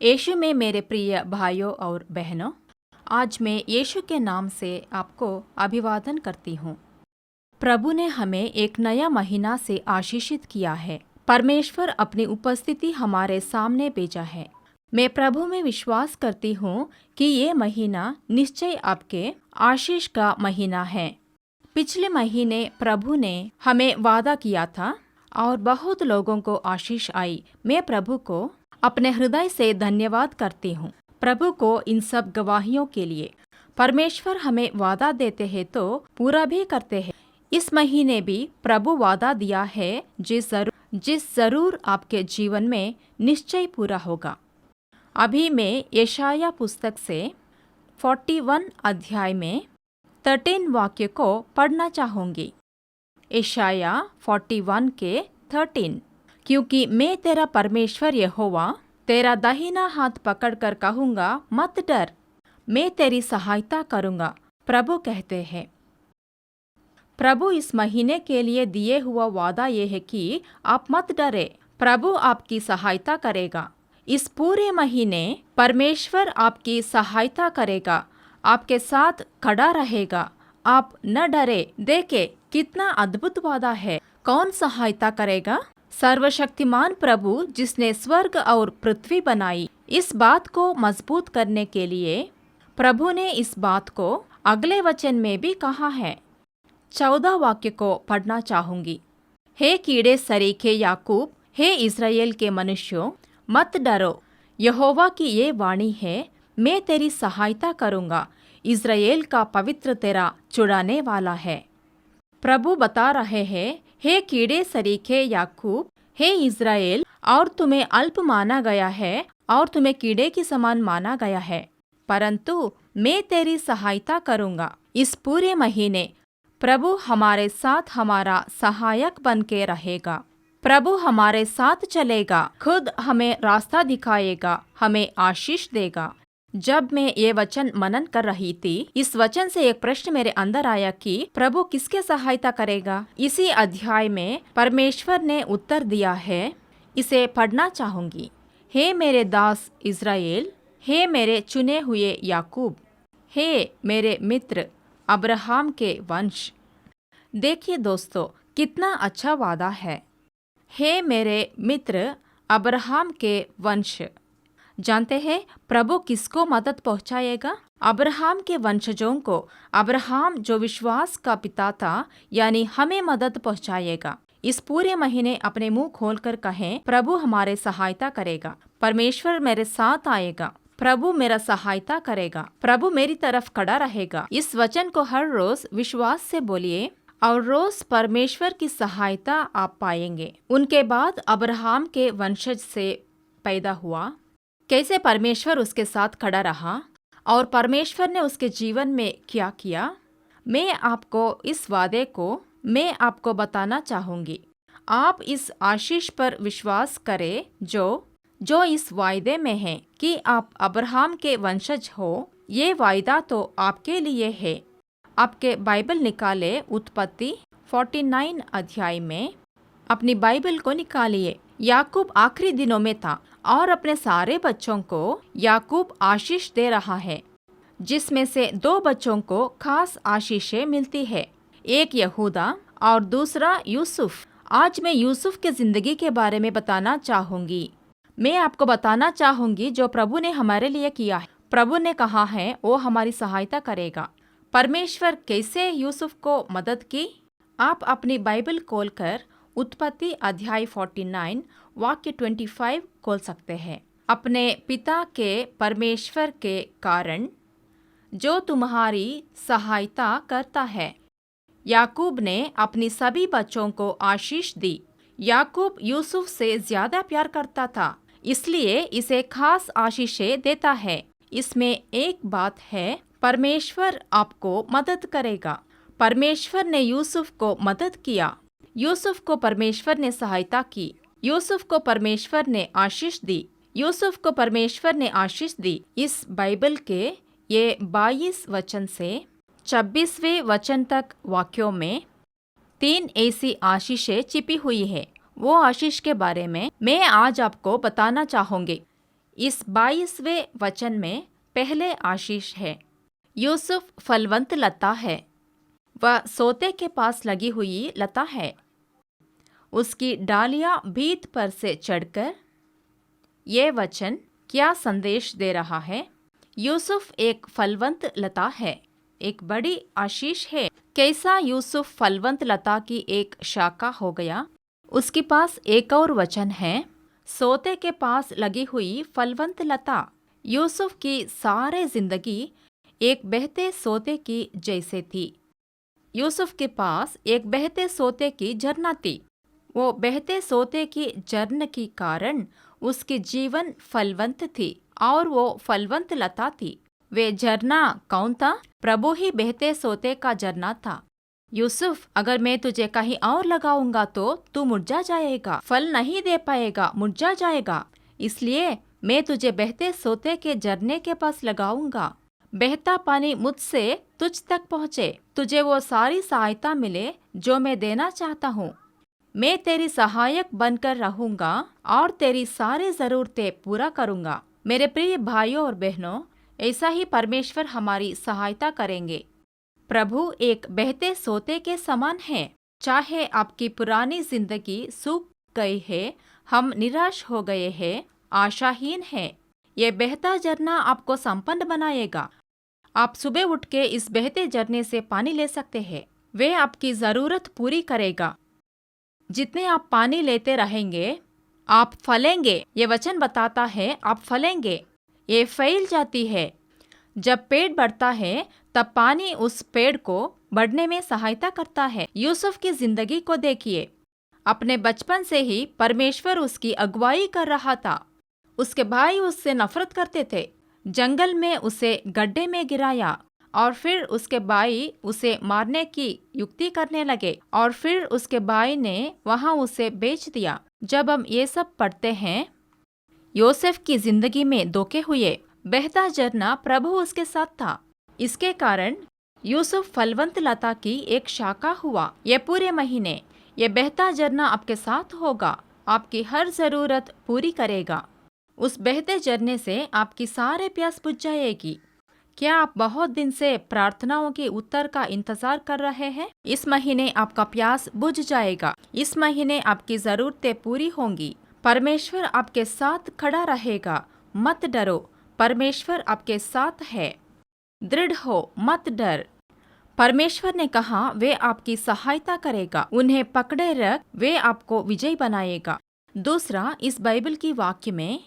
यीशु में मेरे प्रिय भाइयों और बहनों, आज मैं यीशु के नाम से आपको अभिवादन करती हूँ। प्रभु ने हमें एक नया महीना से आशीषित किया है। परमेश्वर अपनी उपस्थिति हमारे सामने भेजा है। मैं प्रभु में विश्वास करती हूँ कि ये महीना निश्चय आपके आशीष का महीना है। पिछले महीने प्रभु ने हमें वादा किया था और बहुत लोगों को आशीष आई। मैं प्रभु को अपने हृदय से धन्यवाद करती हूँ, प्रभु को इन सब गवाहियों के लिए। परमेश्वर हमें वादा देते हैं तो पूरा भी करते हैं। इस महीने भी प्रभु वादा दिया है जिस जरूर आपके जीवन में निश्चय पूरा होगा। अभी मैं यशाया पुस्तक से 41 अध्याय में 13 वाक्य को पढ़ना चाहूँगी। यशाया 41 के 13। क्योंकि मैं तेरा परमेश्वर यहोवा तेरा दाहिना हाथ पकड़कर कहूँगा, मत डर, मैं तेरी सहायता करूँगा, प्रभु कहते हैं। प्रभु इस महीने के लिए दिए हुआ वादा यह है कि आप मत डरे, प्रभु आपकी सहायता करेगा। इस पूरे महीने परमेश्वर आपकी सहायता करेगा, आपके साथ खड़ा रहेगा। आप न डरे। देखे कितना अद्भुत वादा है। कौन सहायता करेगा? सर्वशक्तिमान प्रभु जिसने स्वर्ग और पृथ्वी बनाई। इस बात को मजबूत करने के लिए प्रभु ने इस बात को अगले वचन में भी कहा है। 14 वाक्य को पढ़ना चाहूंगी। हे कीड़े सरीखे याकूब, हे इज़राइल के मनुष्यों, मत डरो। यहोवा की ये वाणी है, मैं तेरी सहायता करूंगा। इज़राइल का पवित्र तेरा छुड़ाने वाला है। प्रभु बता रहे हैं, हे कीड़े सरीखे याकूब, हे इज़राइल, और तुम्हें अल्प माना गया है और तुम्हें कीड़े की समान माना गया है, परंतु मैं तेरी सहायता करूंगा। इस पूरे महीने प्रभु हमारे साथ हमारा सहायक बन के रहेगा। प्रभु हमारे साथ चलेगा, खुद हमें रास्ता दिखाएगा, हमें आशीष देगा। जब मैं ये वचन मनन कर रही थी, इस वचन से एक प्रश्न मेरे अंदर आया कि प्रभु किसके सहायता करेगा। इसी अध्याय में परमेश्वर ने उत्तर दिया है। इसे पढ़ना चाहूंगी। हे मेरे दास इज़राइल, हे मेरे चुने हुए याकूब, हे मेरे मित्र अब्राहम के वंश। देखिए दोस्तों, कितना अच्छा वादा है। हे मेरे मित्र अब्राहम के वंश। जानते हैं प्रभु किसको मदद पहुंचाएगा? अब्राहम के वंशजों को। अब्राहम जो विश्वास का पिता था, यानी हमें मदद पहुंचाएगा। इस पूरे महीने अपने मुंह खोलकर कहें, प्रभु हमारे सहायता करेगा, परमेश्वर मेरे साथ आएगा, प्रभु मेरा सहायता करेगा, प्रभु मेरी तरफ खड़ा रहेगा। इस वचन को हर रोज विश्वास से बोलिए और रोज परमेश्वर की सहायता आप पाएंगे। उनके बाद अब्राहम के वंशज से पैदा हुआ। कैसे परमेश्वर उसके साथ खड़ा रहा और परमेश्वर ने उसके जीवन में क्या किया, मैं आपको बताना चाहूँगी। आप इस आशीष पर विश्वास करें जो इस वायदे में है कि आप अब्राहम के वंशज हो। ये वायदा तो आपके लिए है। आपके बाइबल निकाले, उत्पत्ति 49 अध्याय में अपनी बाइबल को निकालिए। याकूब आखिरी दिनों में था और अपने सारे बच्चों को याकूब आशीष दे रहा है, जिसमें से 2 बच्चों को खास आशीषें मिलती है, एक यहूदा और दूसरा यूसुफ। आज मैं यूसुफ की जिंदगी के बारे में बताना चाहूंगी। मैं आपको बताना चाहूंगी जो प्रभु ने हमारे लिए किया है। प्रभु ने कहा है वो हमारी सहायता करेगा। परमेश्वर कैसे यूसुफ को मदद की? आप अपनी बाइबल खोलकर उत्पत्ति अध्याय 49 वाक्य 25 खोल सकते हैं। अपने पिता के परमेश्वर के कारण जो तुम्हारी सहायता करता है। याकूब ने अपनी सभी बच्चों को आशीष दी। याकूब यूसुफ से ज्यादा प्यार करता था, इसलिए इसे खास आशीषें देता है। इसमें एक बात है, परमेश्वर आपको मदद करेगा। परमेश्वर ने यूसुफ को मदद किया। यूसुफ को परमेश्वर ने सहायता की। यूसुफ को परमेश्वर ने आशीष दी। यूसुफ को परमेश्वर ने आशीष दी। इस बाइबल के ये 22 वचन से 26वें वचन तक वाक्यों में 3 ऐसी आशीषें छिपी हुई है। वो आशीष के बारे में मैं आज आपको बताना चाहूंगी। इस 22वें वचन में पहले आशीष है। यूसुफ फलवंत लता है, वह सोते के पास लगी हुई लता है। उसकी डालियां भीत पर से चढ़कर। ये वचन क्या संदेश दे रहा है? यूसुफ एक फलवंत लता है, एक बड़ी आशीष है। कैसा यूसुफ फलवंत लता की एक शाखा हो गया। उसके पास एक और वचन है, सोते के पास लगी हुई फलवंत लता। यूसुफ की सारे जिंदगी एक बहते सोते की जैसे थी। यूसुफ के पास एक बहते सोते की झरना थी। वो बहते सोते की झरन के कारण उसकी जीवन फलवंत थी और वो फलवंत लता थी। वे झरना कौन था? प्रभु ही बहते सोते का झरना था। यूसुफ, अगर मैं तुझे कहीं और लगाऊंगा तो तू मुरझा जाएगा, फल नहीं दे पाएगा, मुरझा जाएगा। इसलिए मैं तुझे बहते सोते के झरने के पास लगाऊंगा। बहता पानी मुझसे तुझ तक पहुँचे, तुझे वो सारी सहायता मिले जो मैं देना चाहता हूँ। मैं तेरी सहायक बनकर रहूंगा और तेरी सारी जरूरतें पूरा करूंगा। मेरे प्रिय भाइयों और बहनों, ऐसा ही परमेश्वर हमारी सहायता करेंगे। प्रभु एक बहते सोते के समान है। चाहे आपकी पुरानी जिंदगी सूख गई है, हम निराश हो गए हैं, आशाहीन है, ये बहता झरना आपको संपन्न बनाएगा। आप सुबह उठ के इस बहते झरने से पानी ले सकते हैं। वे आपकी जरूरत पूरी करेगा। जितने आप पानी लेते रहेंगे, आप फलेंगे। ये वचन बताता है आप फलेंगे। ये फैल जाती है। जब पेड़ बढ़ता है तब पानी उस पेड़ को बढ़ने में सहायता करता है। यूसुफ की जिंदगी को देखिए। अपने बचपन से ही परमेश्वर उसकी अगुवाई कर रहा था। उसके भाई उससे नफरत करते थे। जंगल में उसे गड्ढे में गिराया और फिर उसके भाई उसे मारने की युक्ति करने लगे और फिर उसके भाई ने वहां उसे बेच दिया। जब हम ये सब पढ़ते हैं, योसेफ की जिंदगी में धोखे हुए। बहता झरना प्रभु उसके साथ था। इसके कारण यूसुफ फलवंत लता की एक शाखा हुआ। ये पूरे महीने ये बहता झरना आपके साथ होगा, आपकी हर जरूरत पूरी करेगा। उस बहते झरने से आपकी सारे प्यास बुझ जाएगी। क्या आप बहुत दिन से प्रार्थनाओं के उत्तर का इंतजार कर रहे हैं? इस महीने आपका प्यास बुझ जाएगा। इस महीने आपकी जरूरतें पूरी होंगी। परमेश्वर आपके साथ खड़ा रहेगा। मत डरो, परमेश्वर आपके साथ है। दृढ़ हो, मत डर। परमेश्वर ने कहा वे आपकी सहायता करेगा। उन्हें पकड़े रख, वे आपको विजयी बनाएगा। दूसरा, इस बाइबल की वाक्य में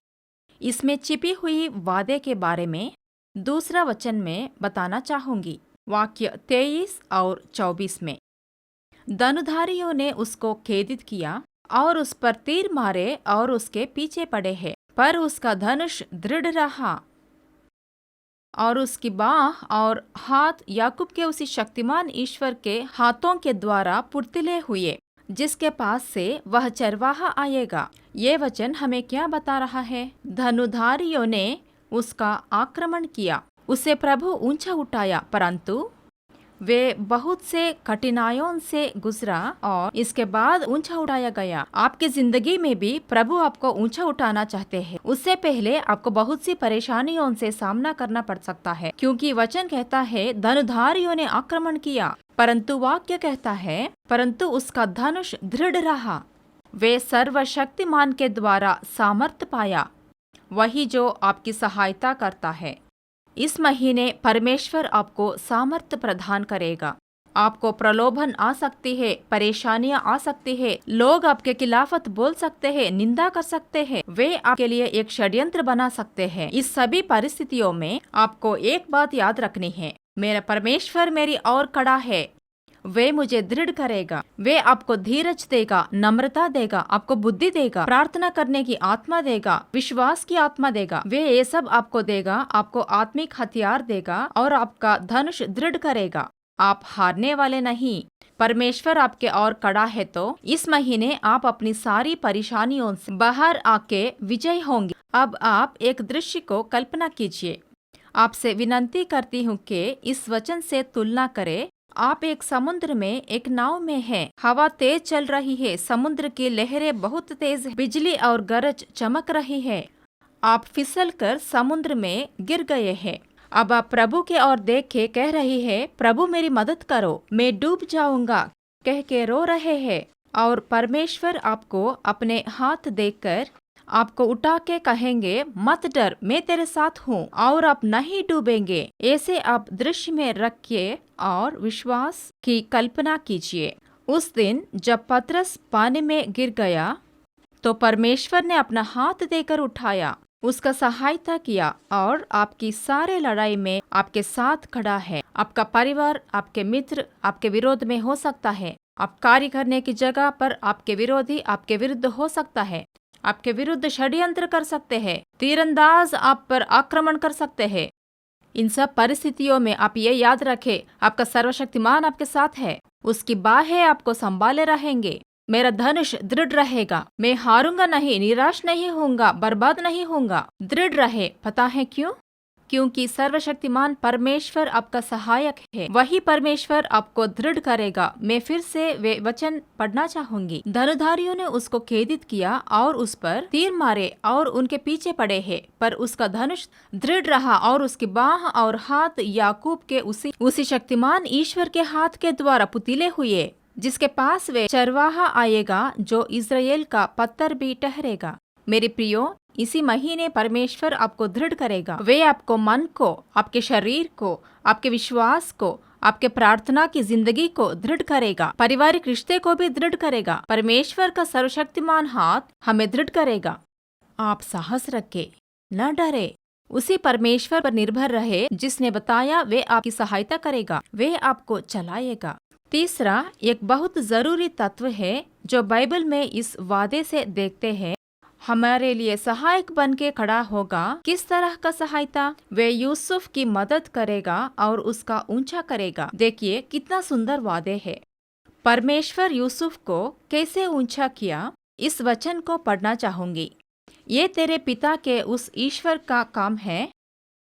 इसमें छिपी हुई वादे के बारे में दूसरा वचन में बताना चाहूंगी। वाक्य 23 और 24 में, धनुधारियों ने उसको खेदित किया और उस पर तीर मारे और उसके पीछे पड़े हैं, पर उसका धनुष दृढ़ रहा और उसकी बाह और हाथ याकूब के उसी शक्तिमान ईश्वर के हाथों के द्वारा फुर्तीले हुए, जिसके पास से वह चरवाहा आएगा। ये वचन हमें क्या बता रहा है? धनुधारियों ने उसका आक्रमण किया, उसे प्रभु ऊंचा उठाया, परंतु वे बहुत से कठिनाइयों से गुजरा और इसके बाद ऊंचा उठाया गया। आपकी जिंदगी में भी प्रभु आपको ऊंचा उठाना चाहते हैं। उससे पहले आपको बहुत सी परेशानियों से सामना करना पड़ सकता है, क्योंकि वचन कहता है धनुधारियों ने आक्रमण किया, परंतु वाक्य कहता है परंतु उसका धनुष दृढ़ रहा। वे सर्वशक्तिमान के द्वारा सामर्थ्य पाया, वही जो आपकी सहायता करता है। इस महीने परमेश्वर आपको सामर्थ्य प्रदान करेगा। आपको प्रलोभन आ सकती है, परेशानियां आ सकती है, लोग आपके खिलाफत बोल सकते हैं, निंदा कर सकते हैं, वे आपके लिए एक षड्यंत्र बना सकते हैं। इस सभी परिस्थितियों में आपको एक बात याद रखनी है, मेरा परमेश्वर मेरी ओर खड़ा है। वे मुझे दृढ़ करेगा। वे आपको धीरज देगा, नम्रता देगा, आपको बुद्धि देगा, प्रार्थना करने की आत्मा देगा, विश्वास की आत्मा देगा। वे ये सब आपको देगा, आपको आत्मिक हथियार देगा और आपका धनुष दृढ़ करेगा। आप हारने वाले नहीं। परमेश्वर आपके ओर खड़ा है तो इस महीने आप अपनी सारी परेशानियों से बाहर आके विजय होंगे। अब आप एक दृश्य को कल्पना कीजिए। आपसे विनती करती हूँ कि इस वचन से तुलना करें। आप एक समुद्र में एक नाव में हैं। हवा तेज चल रही है, समुद्र की लहरें बहुत तेज है, बिजली और गरज चमक रही है। आप फिसल कर समुद्र में गिर गए हैं। अब आप प्रभु के ओर देख के कह रही है, प्रभु मेरी मदद करो, मैं डूब जाऊंगा, कह के रो रहे हैं। और परमेश्वर आपको अपने हाथ देकर आपको उठा के कहेंगे, मत डर, मैं तेरे साथ हूँ और आप नहीं डूबेंगे। ऐसे आप दृश्य में रखिए और विश्वास की कल्पना कीजिए। उस दिन जब पतरस पानी में गिर गया तो परमेश्वर ने अपना हाथ देकर उठाया, उसका सहायता किया और आपकी सारे लड़ाई में आपके साथ खड़ा है। आपका परिवार, आपके मित्र आपके विरोध में हो सकता है। आप कार्य करने की जगह पर आपके विरोधी आपके विरुद्ध हो सकता है। आपके विरुद्ध षड्यंत्र कर सकते हैं, तीरंदाज आप पर आक्रमण कर सकते हैं। इन सब परिस्थितियों में आप ये याद रखें, आपका सर्वशक्तिमान आपके साथ है, उसकी बाहें आपको संभाले रहेंगे। मेरा धनुष दृढ़ रहेगा, मैं हारूंगा नहीं, निराश नहीं होऊंगा, बर्बाद नहीं होऊंगा। दृढ़ रहे। पता है क्यों? क्योंकि सर्वशक्तिमान परमेश्वर आपका सहायक है। वही परमेश्वर आपको दृढ़ करेगा। मैं फिर से वे वचन पढ़ना चाहूंगी। धनुधारियों ने उसको खेदित किया और उस पर तीर मारे और उनके पीछे पड़े हैं, पर उसका धनुष दृढ़ रहा और उसकी बाह और हाथ याकूब के उसी शक्तिमान ईश्वर के हाथ के द्वारा पुतीले हुए, जिसके पास वे चरवाहा आएगा जो इज़राइल का पत्थर भी ठहरेगा। मेरे प्रियो, इसी महीने परमेश्वर आपको दृढ़ करेगा। वे आपको मन को, आपके शरीर को, आपके विश्वास को, आपके प्रार्थना की जिंदगी को दृढ़ करेगा। पारिवारिक रिश्ते को भी दृढ़ करेगा। परमेश्वर का सर्वशक्तिमान हाथ हमें दृढ़ करेगा। आप साहस रखे, न डरे, उसी परमेश्वर पर निर्भर रहे जिसने बताया वे आपकी सहायता करेगा, वे आपको चलाएगा। तीसरा एक बहुत जरूरी तत्व है जो बाइबल में इस वादे से देखते हैं, हमारे लिए सहायक बन के खड़ा होगा। किस तरह का सहायता? वे यूसुफ की मदद करेगा और उसका ऊंचा करेगा। देखिए कितना सुंदर वादे है। परमेश्वर यूसुफ को कैसे ऊंचा किया, इस वचन को पढ़ना चाहूंगी। ये तेरे पिता के उस ईश्वर का काम है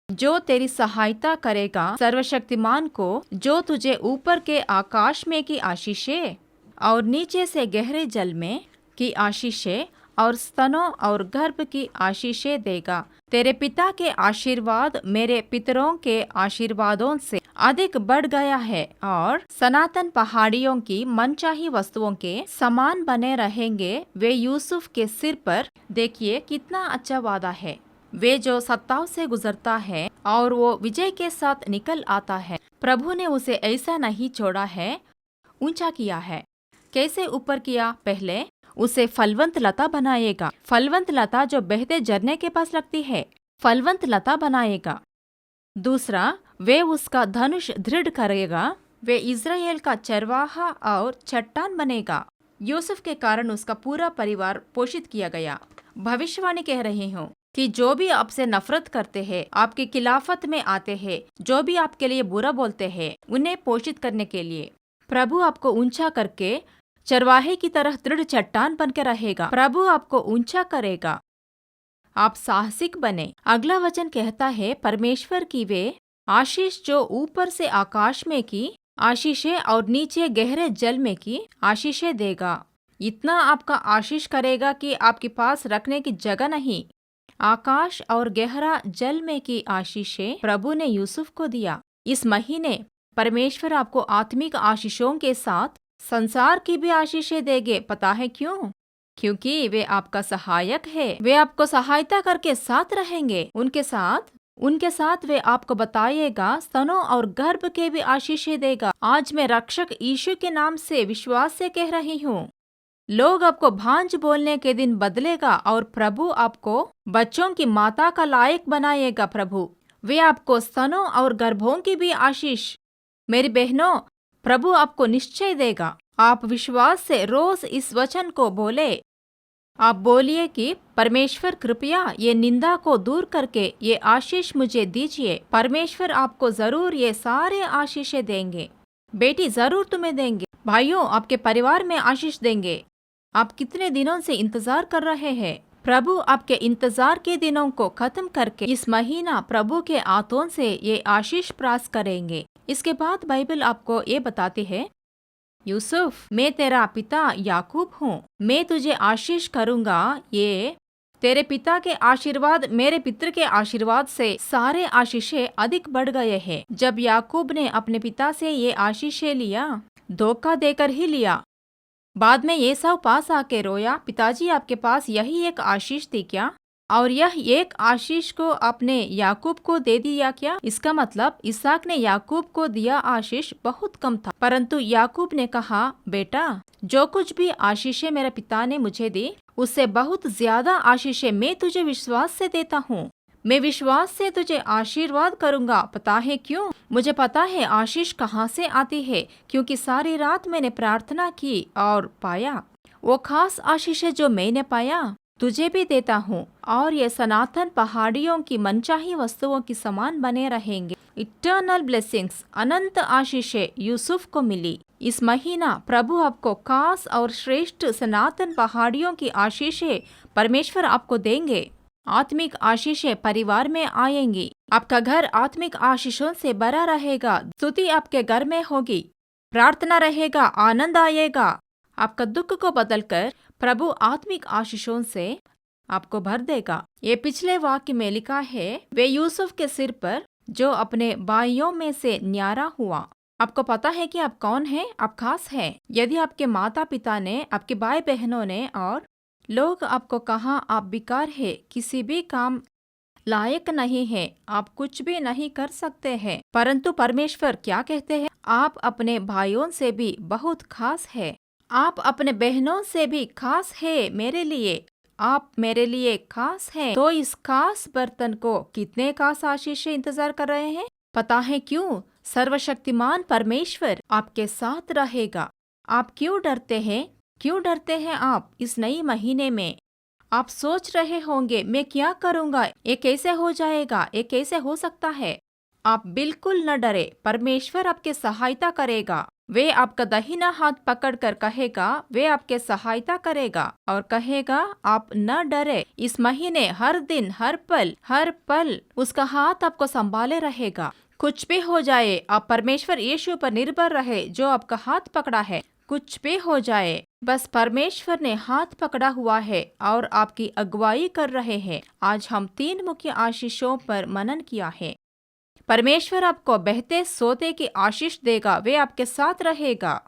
जो तेरी सहायता करेगा, सर्वशक्तिमान को, जो तुझे ऊपर के आकाश में की आशीषें और नीचे से गहरे जल में की आशीषें और स्तनों और गर्भ की आशीषें देगा। तेरे पिता के आशीर्वाद मेरे पितरों के आशीर्वादों से अधिक बढ़ गया है और सनातन पहाड़ियों की मनचाही वस्तुओं के समान बने रहेंगे। वे यूसुफ के सिर पर, देखिए कितना अच्छा वादा है। वे जो सत्ताओं से गुजरता है और वो विजय के साथ निकल आता है। प्रभु ने उसे ऐसा नहीं छोड़ा है, ऊंचा किया है। कैसे ऊपर किया? पहले उसे फलवंत लता बनाएगा। फलवंत लता जो बहते झरने के पास लगती है, फलवंत लता बनाएगा। दूसरा, वे उसका धनुष दृढ़ करेगा। वे इज़राइल का चरवाहा और चट्टान बनेगा। यूसुफ के कारण उसका पूरा परिवार पोषित किया गया। भविष्यवाणी कह रही हूँ कि जो भी आपसे नफरत करते हैं, आपकी खिलाफत में आते हैं, जो भी आपके लिए बुरा बोलते हैं, उन्हें पोषित करने के लिए प्रभु आपको ऊंचा करके चरवाहे की तरह दृढ़ चट्टान बनकर रहेगा। प्रभु आपको ऊंचा करेगा। आप साहसिक बने। अगला वचन कहता है, परमेश्वर की वे आशीष जो ऊपर से आकाश में की आशीषें और नीचे गहरे जल में की आशीषें देगा। इतना आपका आशीष करेगा कि आपके पास रखने की जगह नहीं। आकाश और गहरा जल में की आशीषें प्रभु ने यूसुफ को दिया। इस महीने परमेश्वर आपको आत्मिक आशीषों के साथ संसार की भी आशीषें देंगे। पता है क्यों? क्योंकि वे आपका सहायक है। वे आपको सहायता करके साथ रहेंगे। उनके साथ वे आपको बताइएगा, स्तनों और गर्भ के भी आशीषें देगा। आज मैं रक्षक यीशु के नाम से विश्वास से कह रही हूँ, लोग आपको भांज बोलने के दिन बदलेगा और प्रभु आपको बच्चों की माता का लायक बनाएगा। प्रभु वे आपको स्तनों और गर्भों की भी आशीष, मेरी बहनों, प्रभु आपको निश्चय देगा। आप विश्वास से रोज इस वचन को बोले। आप बोलिए कि परमेश्वर कृपया ये निंदा को दूर करके ये आशीष मुझे दीजिए। परमेश्वर आपको जरूर ये सारे आशीषें देंगे। बेटी जरूर तुम्हें देंगे। भाइयों, आपके परिवार में आशीष देंगे। आप कितने दिनों से इंतजार कर रहे हैं। प्रभु आपके इंतजार के दिनों को खत्म करके इस महीना प्रभु के हाथों से ये आशीष प्राप्त करेंगे। इसके बाद बाइबल आपको ये बताती है, यूसुफ, मैं तेरा पिता याकूब हूँ, मैं तुझे आशीष करूँगा, ये तेरे पिता के आशीर्वाद मेरे पित्र के आशीर्वाद से सारे आशीषें अधिक बढ़ गए हैं। जब याकूब ने अपने पिता से ये आशीषें लिया, धोखा देकर ही लिया। बाद में एसाव पास आके रोया, पिताजी आपके पास यही एक आशीष थी क्या? और यह एक आशीष को आपने याकूब को दे दिया क्या? इसका मतलब इसहाक ने याकूब को दिया आशीष बहुत कम था, परंतु याकूब ने कहा, बेटा जो कुछ भी आशीषें मेरे पिता ने मुझे दी, उससे बहुत ज्यादा आशीषें मैं तुझे विश्वास से देता हूँ। मैं विश्वास से तुझे आशीर्वाद करूंगा। पता है क्यों? मुझे पता है आशीष कहाँ से आती है, क्योंकि सारी रात मैंने प्रार्थना की और पाया। वो खास आशीष जो मैंने पाया तुझे भी देता हूँ, और ये सनातन पहाड़ियों की मनचाही वस्तुओं की समान बने रहेंगे। इटर्नल ब्लेसिंग्स, अनंत आशीषें यूसुफ को मिली। इस महीना प्रभु आपको खास और श्रेष्ठ सनातन पहाड़ियों की आशीषें परमेश्वर आपको देंगे। आत्मिक आशीषें परिवार में आएंगी। आपका घर आत्मिक आशीषों से भरा रहेगा। स्तुति आपके घर में होगी, प्रार्थना रहेगा, आनंद आएगा। आपका दुख को बदलकर प्रभु आत्मिक आशीषों से आपको भर देगा। ये पिछले वाक्य में लिखा है, वे यूसुफ के सिर पर जो अपने भाइयों में से न्यारा हुआ। आपको पता है कि आप कौन हैं? आप खास हैं। यदि आपके माता पिता ने, आपके भाई बहनों ने और लोग आपको कहा आप बेकार है, किसी भी काम लायक नहीं है, आप कुछ भी नहीं कर सकते हैं, परंतु परमेश्वर क्या कहते हैं? आप अपने भाइयों से भी बहुत खास है। आप अपने बहनों से भी खास है मेरे लिए। आप मेरे लिए खास हैं। तो इस खास बर्तन को कितने खास आशीषें इंतजार कर रहे हैं? पता है क्यों? सर्वशक्तिमान परमेश्वर आपके साथ रहेगा। आप क्यों डरते हैं? क्यों डरते हैं आप इस नई महीने में? आप सोच रहे होंगे, मैं क्या करूंगा, ये कैसे हो जाएगा, ये कैसे हो सकता है? आप बिल्कुल न डरे, परमेश्वर आपके सहायता करेगा। वे आपका दाहिना हाथ पकड़कर कहेगा, वे आपके सहायता करेगा और कहेगा, आप न डरे। इस महीने हर दिन, हर पल उसका हाथ आपको संभाले रहेगा। कुछ भी हो जाए, आप परमेश्वर यीशु पर निर्भर रहे जो आपका हाथ पकड़ा है। कुछ भी हो जाए, बस परमेश्वर ने हाथ पकड़ा हुआ है और आपकी अगुवाई कर रहे हैं। आज हम 3 मुख्य आशीषों पर मनन किया है। परमेश्वर आपको बहते सोते की आशीष देगा। वे आपके साथ रहेगा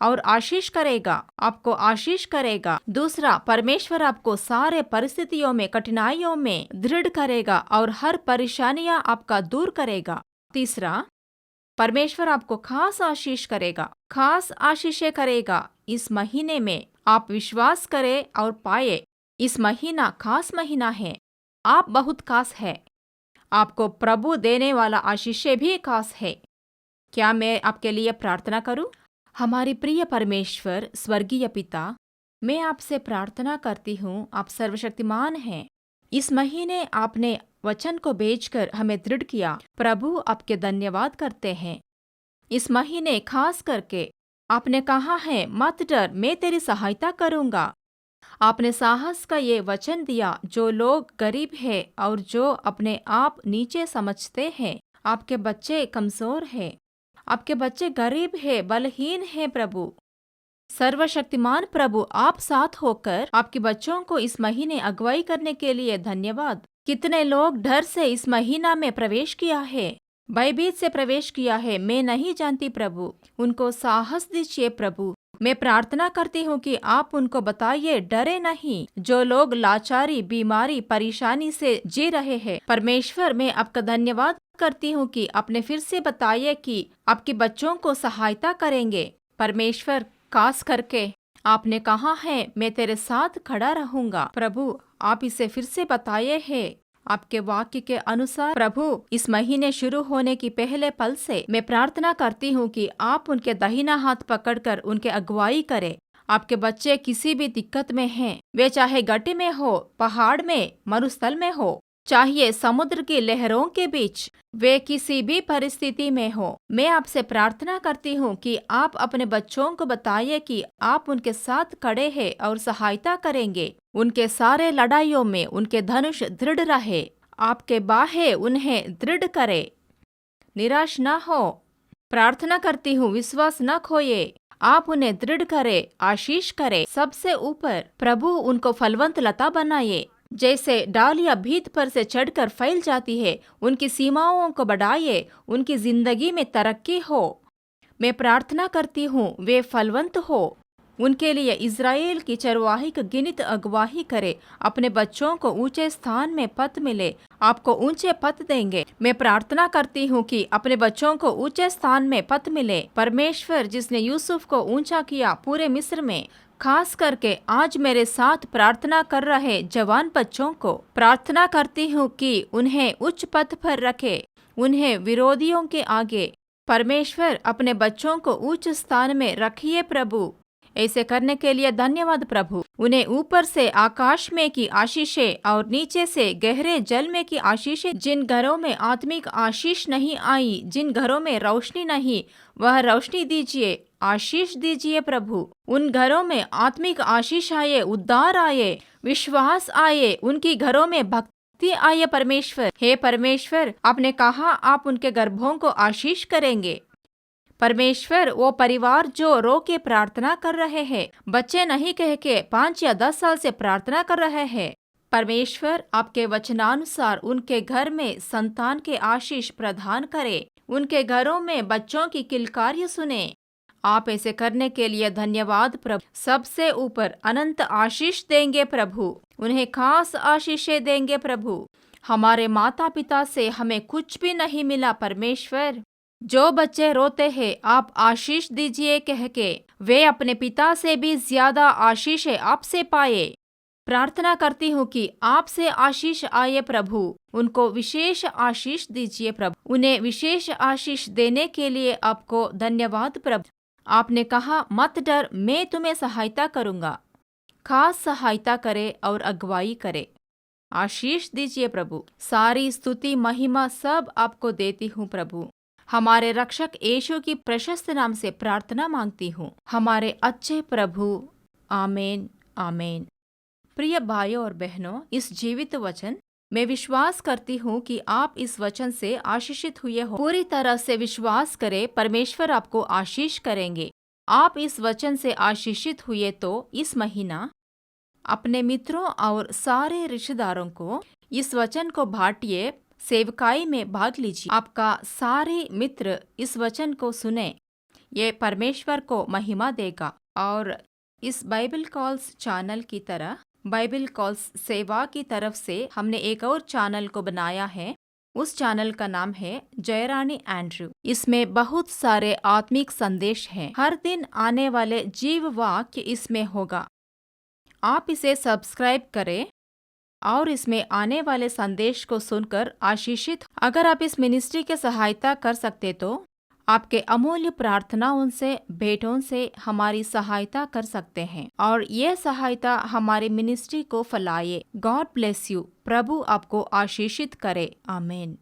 और आशीष करेगा, आपको आशीष करेगा। दूसरा, परमेश्वर आपको सारे परिस्थितियों में, कठिनाइयों में दृढ़ करेगा और हर परेशानियां आपका दूर करेगा। तीसरा, परमेश्वर आपको खास आशीष करेगा, खास आशीषें करेगा। इस महीने में आप विश्वास करें और पाए। इस महीना खास महीना है। आप बहुत खास है। आपको प्रभु देने वाला आशीषें भी खास है। क्या मैं आपके लिए प्रार्थना करूं? हमारी प्रिय परमेश्वर, स्वर्गीय पिता, मैं आपसे प्रार्थना करती हूँ, आप सर्वशक्तिमान हैं। इस महीने आपने वचन को भेजकर हमें दृढ़ किया। प्रभु आपके धन्यवाद करते हैं। इस महीने खास करके आपने कहा है, मत डर, मैं तेरी सहायता करूंगा। आपने साहस का ये वचन दिया। जो लोग गरीब हैं और जो अपने आप नीचे समझते हैं, आपके बच्चे कमजोर हैं, आपके बच्चे गरीब हैं, बलहीन हैं, प्रभु सर्वशक्तिमान प्रभु, आप साथ होकर आपके बच्चों को इस महीने अगुवाई करने के लिए धन्यवाद। कितने लोग डर से इस महीना में प्रवेश किया है, भयभीत से प्रवेश किया है, मैं नहीं जानती प्रभु। उनको साहस दीजिए प्रभु। मैं प्रार्थना करती हूँ कि आप उनको बताइए, डरे नहीं। जो लोग लाचारी, बीमारी, परेशानी से जी रहे हैं, परमेश्वर मैं आपका धन्यवाद करती हूँ कि आपने फिर से बताइए कि आपके बच्चों को सहायता करेंगे। परमेश्वर, खास करके आपने कहा है, मैं तेरे साथ खड़ा रहूंगा। प्रभु, आप इसे फिर से बताए हैं आपके वाक्य के अनुसार। प्रभु, इस महीने शुरू होने की पहले पल से मैं प्रार्थना करती हूँ कि आप उनके दाहिना हाथ पकड़कर उनके अगुवाई करें। आपके बच्चे किसी भी दिक्कत में हैं, वे चाहे गड्ढे में हो, पहाड़ में, मरुस्थल में हो, चाहे समुद्र की लहरों के बीच, वे किसी भी परिस्थिति में हो, मैं आपसे प्रार्थना करती हूँ कि आप अपने बच्चों को बताइए कि आप उनके साथ खड़े हैं और सहायता करेंगे। उनके सारे लड़ाइयों में उनके धनुष दृढ़ रहे। आपके बाहें उन्हें दृढ़ करे, निराश न हो। प्रार्थना करती हूँ, विश्वास न खोए। आप उन्हें दृढ़ करे, आशीष करे। सबसे ऊपर प्रभु उनको फलवंत लता बनाए, जैसे डालियां भीत पर से चढ़कर फैल जाती है, उनकी सीमाओं को बढ़ाइए, उनकी जिंदगी में तरक्की हो। मैं प्रार्थना करती हूँ वे फलवंत हो। उनके लिए इज़राइल की चरवाही की गिनत अगुवाही करे। अपने बच्चों को ऊंचे स्थान में पद मिले, आपको ऊंचे पद देंगे। मैं प्रार्थना करती हूँ कि अपने बच्चों को ऊंचे स्थान में पद मिले। परमेश्वर जिसने यूसुफ को ऊंचा किया पूरे मिस्र में, खास करके आज मेरे साथ प्रार्थना कर रहे जवान बच्चों को प्रार्थना करती हूँ कि उन्हें उच्च पद पर रखे, उन्हें विरोधियों के आगे। परमेश्वर अपने बच्चों को उच्च स्थान में रखिए प्रभु। ऐसे करने के लिए धन्यवाद प्रभु। उन्हें ऊपर से आकाश में की आशीषें और नीचे से गहरे जल में की आशीषें। जिन घरों में आत्मिक आशीष नहीं आई, जिन घरों में रोशनी नहीं, वह रोशनी दीजिए, आशीष दीजिए प्रभु। उन घरों में आत्मिक आशीष आए, उद्धार आए, विश्वास आए, उनकी घरों में भक्ति आए परमेश्वर। हे परमेश्वर, आपने कहा आप उनके गर्भों को आशीष करेंगे। परमेश्वर, वो परिवार जो रो के प्रार्थना कर रहे हैं, बच्चे नहीं कह के 5 या 10 साल से प्रार्थना कर रहे हैं, परमेश्वर आपके वचनानुसार उनके घर में संतान के आशीष प्रदान करे, उनके घरों में बच्चों की किलकारी सुने। आप ऐसे करने के लिए धन्यवाद प्रभु। सबसे ऊपर अनंत आशीष देंगे प्रभु, उन्हें खास आशीषें देंगे प्रभु। हमारे माता पिता से हमें कुछ भी नहीं मिला परमेश्वर। जो बच्चे रोते हैं आप आशीष दीजिए कह के, वे अपने पिता से भी ज्यादा आशीष आपसे पाए। प्रार्थना करती हूँ कि आपसे आशीष आए प्रभु, उनको विशेष आशीष दीजिए प्रभु। उन्हें विशेष आशीष देने के लिए आपको धन्यवाद प्रभु। आपने कहा मत डर, मैं तुम्हें सहायता करूँगा। खास सहायता करे और अगुवाई करे। आशीष दीजिए प्रभु। सारी स्तुति महिमा सब आपको देती हूँ प्रभु। हमारे रक्षक यीशु की प्रशस्त नाम से प्रार्थना मांगती हूँ, हमारे अच्छे प्रभु। आमीन आमीन। प्रिय भाइयों और बहनों, इस जीवित वचन मैं विश्वास करती हूँ कि आप इस वचन से आशीषित हुए हो। पूरी तरह से विश्वास करें, परमेश्वर आपको आशीष करेंगे। आप इस वचन से आशीषित हुए तो इस महीना अपने मित्रों और सारे रिश्तेदारों को इस वचन को बांटिए, सेवकाई में भाग लीजिए। आपका सारे मित्र इस वचन को सुने, ये परमेश्वर को महिमा देगा। और इस बाइबल कॉल्स चैनल की तरह बाइबल कॉल्स सेवा की तरफ से हमने एक और चैनल को बनाया है। उस चैनल का नाम है जयरानी एंड्रू। इसमें बहुत सारे आत्मिक संदेश हैं। हर दिन आने वाले जीव वाक्य इसमें होगा। आप इसे सब्सक्राइब करें और इसमें आने वाले संदेश को सुनकर आशीषित। अगर आप इस मिनिस्ट्री के सहायता कर सकते तो आपके अमूल्य प्रार्थनाओं से, भेंटों से हमारी सहायता कर सकते हैं और ये सहायता हमारी मिनिस्ट्री को फैलाए। God bless you. प्रभु आपको आशीषित करे। आमीन।